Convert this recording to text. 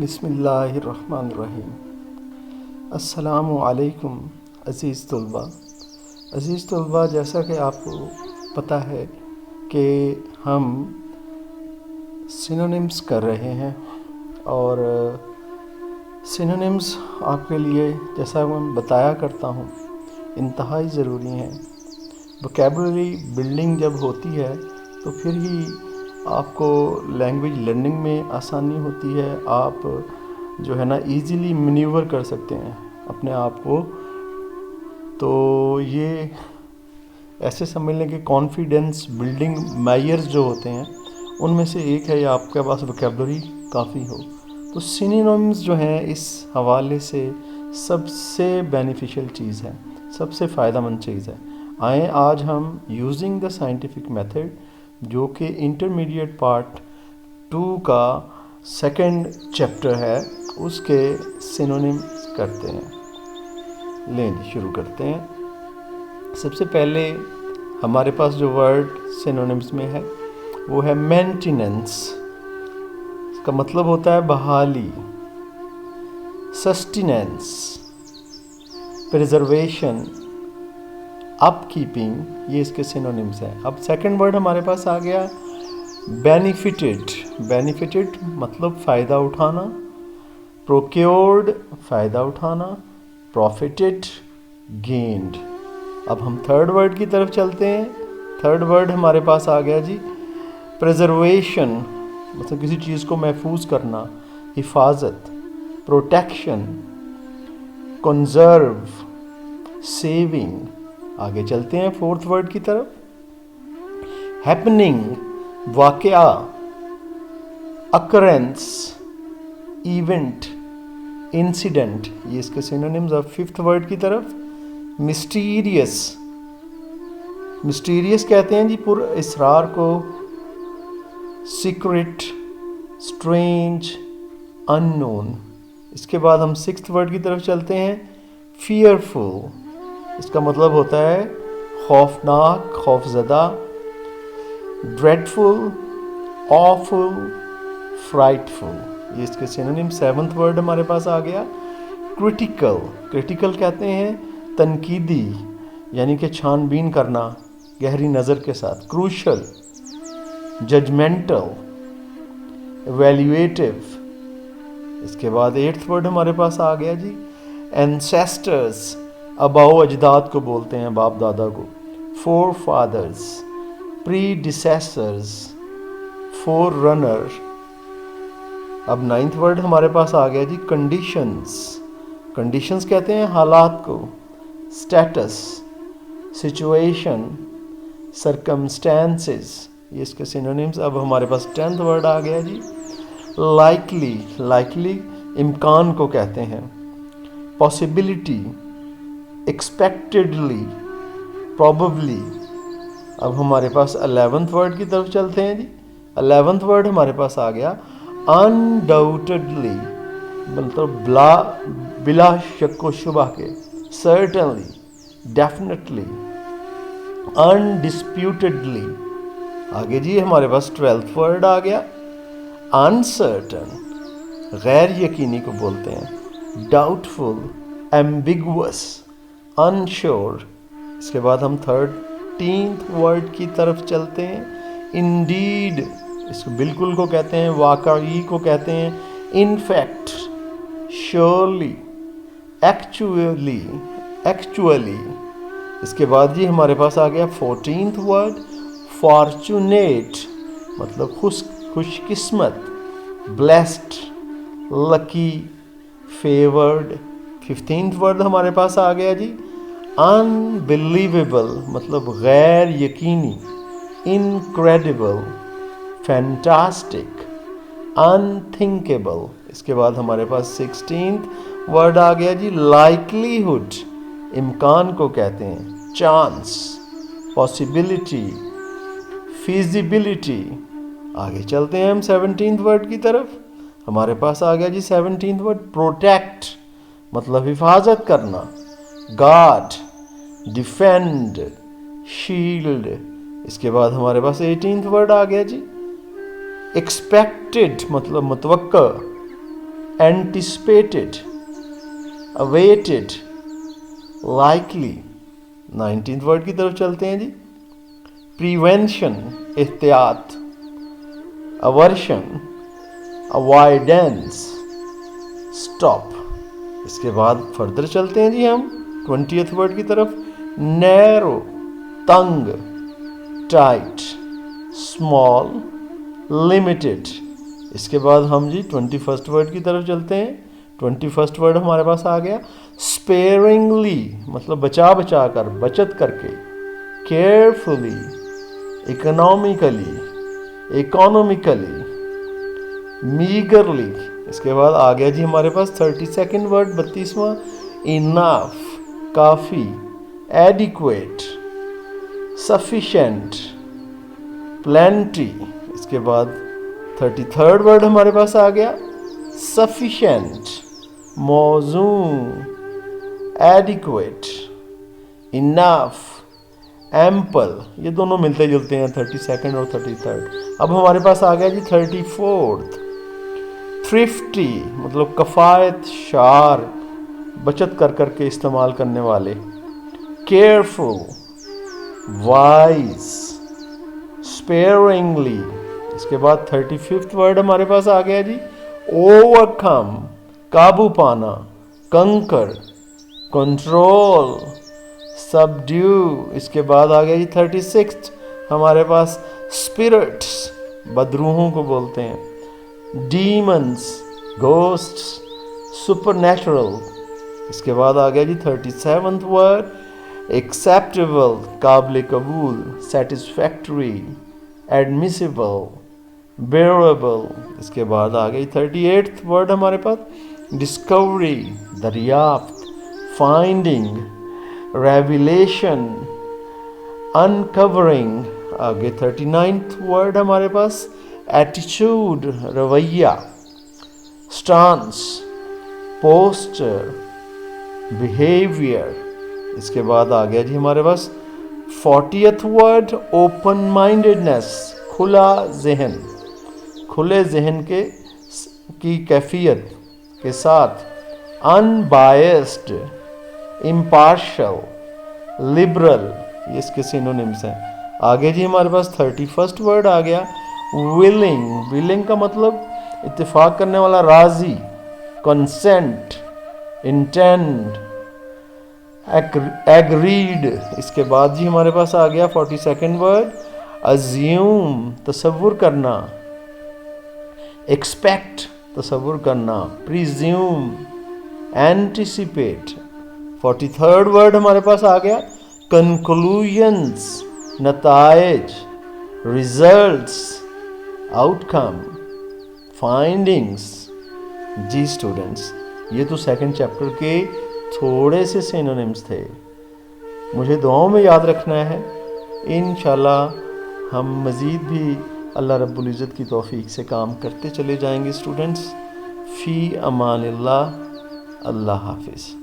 बिस्मिल्लाहिर्रहमानिर्रहीम। अस्सलामु अलैकुम अज़ीज़ तलबा, जैसा कि आपको पता है कि हम सिनोनिम्स कर रहे हैं और सिनोनिम्स आपके लिए, जैसा मैं बताया करता हूँ, इंतहाई ज़रूरी हैं। वोकैबुलरी बिल्डिंग जब होती है तो फिर ही आपको लैंग्वेज लर्निंग में आसानी होती है। आप जो है ना इजीली मैन्यूवर कर सकते हैं अपने आप को। तो ये ऐसे समझ लें कि कॉन्फिडेंस बिल्डिंग मेजर्स जो होते हैं उनमें से एक है, या आपके पास वोकैबुलरी काफ़ी हो। तो सिनोनिम्स जो हैं इस हवाले से सबसे बेनिफिशियल चीज़ है, सबसे फ़ायदेमंद चीज़ है। आए आज हम यूजिंग द साइंटिफिक मेथड, जो कि इंटरमीडिएट पार्ट 2 का सेकंड चैप्टर है, उसके सिनोनिम्स करते हैं। लें जी, शुरू करते हैं। सबसे पहले हमारे पास जो वर्ड सिनोनिम्स में है वो है मेंटेनेंस। इसका मतलब होता है बहाली। सस्टेनेंस, प्रिजर्वेशन, अपकीपिंग, ये इसके सिनोनिम्स हैं। अब सेकंड वर्ड हमारे पास आ गया बेनिफिटेड। बेनिफिटेड मतलब फ़ायदा उठाना। प्रोक्योर्ड, फ़ायदा उठाना। Profited, gained. अब हम थर्ड वर्ड की तरफ चलते हैं। थर्ड वर्ड हमारे पास आ गया जी प्रिजर्वेशन, मतलब किसी चीज़ को महफूज करना, हिफाजत। Protection, conserve, saving. आगे चलते हैं फोर्थ वर्ड की तरफ। हैपनिंग, वाकया। अकरेंस, इवेंट, इंसिडेंट, ये इसके सिनोनिम्स। अब फिफ्थ वर्ड की तरफ मिस्टीरियस। मिस्टीरियस कहते हैं जी पुर इसरार को। Secret, strange, unknown. इसके बाद हम सिक्स्थ वर्ड की तरफ चलते हैं फियरफुल। इसका मतलब होता है खौफनाक, खौफजदा। ड्रेडफुल, ऑफुल, फ्राइटफुल, ये इसके सिनोनिम। सेवंथ वर्ड हमारे पास आ गया क्रिटिकल। क्रिटिकल कहते हैं तनकीदी, यानी कि छानबीन करना गहरी नज़र के साथ। Crucial, judgmental, evaluative. इसके बाद एट्थ वर्ड हमारे पास आ गया जी एंसेस्टर्स। अबाओ अजदाद को बोलते हैं, बाप दादा को। Forefathers, predecessors, forerunner. अब नाइन्थ वर्ड हमारे पास आ गया जी कंडीशंस। कंडीशंस कहते हैं हालात को। स्टेटस, सिचुएशन, सर्कमस्टेंसेस, ये इसके सिनोनिम्स। अब हमारे पास टेंथ वर्ड आ गया जी लाइकली। लाइकली इम्कान को कहते हैं। Possibility, expectedly, probably. अब हमारे पास 11th वर्ड की तरफ चलते हैं जी। 11th वर्ड हमारे पास आ गया अनडाउटेडली, मतलब बिला शक व शुबा के। Certainly, definitely, undisputedly. आगे जी हमारे पास 12th वर्ड आ गया अनसर्टन, गैर यकीनी को बोलते हैं। Doubtful, ambiguous, unsure. इसके बाद हम 13th वर्ड की तरफ चलते हैं इंडीड। इसको बिल्कुल को कहते हैं, वाकई को कहते हैं, इनफैक्ट, श्योरली, एक्चुअली, एक्चुअली। इसके बाद जी हमारे पास आ गया 14th वर्ड फॉर्चुनेट, मतलब खुशकिस्मत, blessed, lucky, favoured. 15th word हमारे पास आ गया जी अनबिलीवेबल, मतलब गैर यकीनी, इनक्रेडिबल, फैंटास्टिक, अनथिंकेबल। इसके बाद हमारे पास 16th वर्ड आ गया जी लाइकलीहुड, इम्कान को कहते हैं। Chance, possibility, feasibility. आगे चलते हैं हम 17th वर्ड की तरफ। हमारे पास आ गया जी 17th वर्ड प्रोटेक्ट, मतलब हिफाजत करना। Guard, defend, shield. इसके बाद हमारे पास 18th वर्ड आ गया जी एक्सपेक्टेड, मतलब मुतवक्का। anticipated, awaited, likely। 19th word की तरफ चलते हैं जी। प्रिवेंशन एहतियात, अवर्शन अवॉइडेंस, स्टॉप। इसके बाद फर्दर चलते हैं जी हम 20th वर्ड की तरफ। नैरो तंग, टाइट, स्मॉल, लिमिटेड। इसके बाद हम जी 21st वर्ड की तरफ चलते हैं। 21st वर्ड हमारे पास आ गया स्पेयरिंगली, मतलब बचा बचा कर, बचत करके। Carefully, economically, economically, मीगरली। इसके बाद आ गया जी हमारे पास 32nd वर्ड, 32वां, इनफ, काफ़ी, एडिक्वेट, सफिशेंट, प्लेंटी। इसके बाद 33rd वर्ड हमारे पास आ गया सफिशेंट, मौजून, एडिक्वेट, इनफ, एम्पल। ये दोनों मिलते जुलते हैं 32nd और 33rd। अब हमारे पास आ गया जी 34th, थ्रिफ्टी, मतलब कफ़ायत, शार्प, बचत कर कर के इस्तेमाल करने वाले। Careful, wise, sparingly. इसके बाद 35th वर्ड हमारे पास आ गया जी ओवरकम, काबू पाना, कंकर, कंट्रोल, सबड्यू। इसके बाद आ गया जी 36th हमारे पास स्पिरिट्स, बदरूहों को बोलते हैं। Demons, ghosts, supernatural. इसके बाद आ गया जी 37th वर्ड एक्सेप्टेबल, काबिल कबूल, सेटिस्फैक्ट्री, एडमिसिबल, बेरेबल। इसके बाद आ गई 38th वर्ड हमारे पास डिस्कवरी, दरियाफ्त, फाइंडिंग, रेविलेशन, अनकवरिंग। आगे 39th वर्ड हमारे पास एटीट्यूड, रवैया, स्टांस, पोस्चर, बिहेवियर। इसके बाद आ गया जी हमारे पास 40th वर्ड ओपन माइंडेडनेस, खुला जहन, खुले जहन की कैफियत के साथ। अनबायस्ड, इम्पार्शल, लिबरल, ये इसके सिनोनिम्स हैं। आगे जी हमारे पास 31st वर्ड आ गया विलिंग। विलिंग का मतलब इत्तेफाक करने वाला, राजी, कंसेंट, इंटेंड, एग्रीड। इसके बाद जी हमारे पास आ गया 42nd वर्ड अज्यूम, तसव्वुर करना, एक्सपेक्ट, तसव्वुर करना, प्रिज्यूम, एंटिसिपेट। 43rd वर्ड हमारे पास आ गया कंक्लूजन्स, नताइज, रिजल्ट्स, आउटकम, फाइंडिंग्स। जी स्टूडेंट्स, ये तो सेकंड चैप्टर के थोड़े से सिनोनिम्स थे। मुझे दुआओं में याद रखना है। इंशाल्लाह हम मज़ीद भी अल्लाह रब्बुल इज़्ज़त की तौफीक से काम करते चले जाएंगे स्टूडेंट्स। फ़ी अमानिल्लाह, अल्लाह हाफिज़।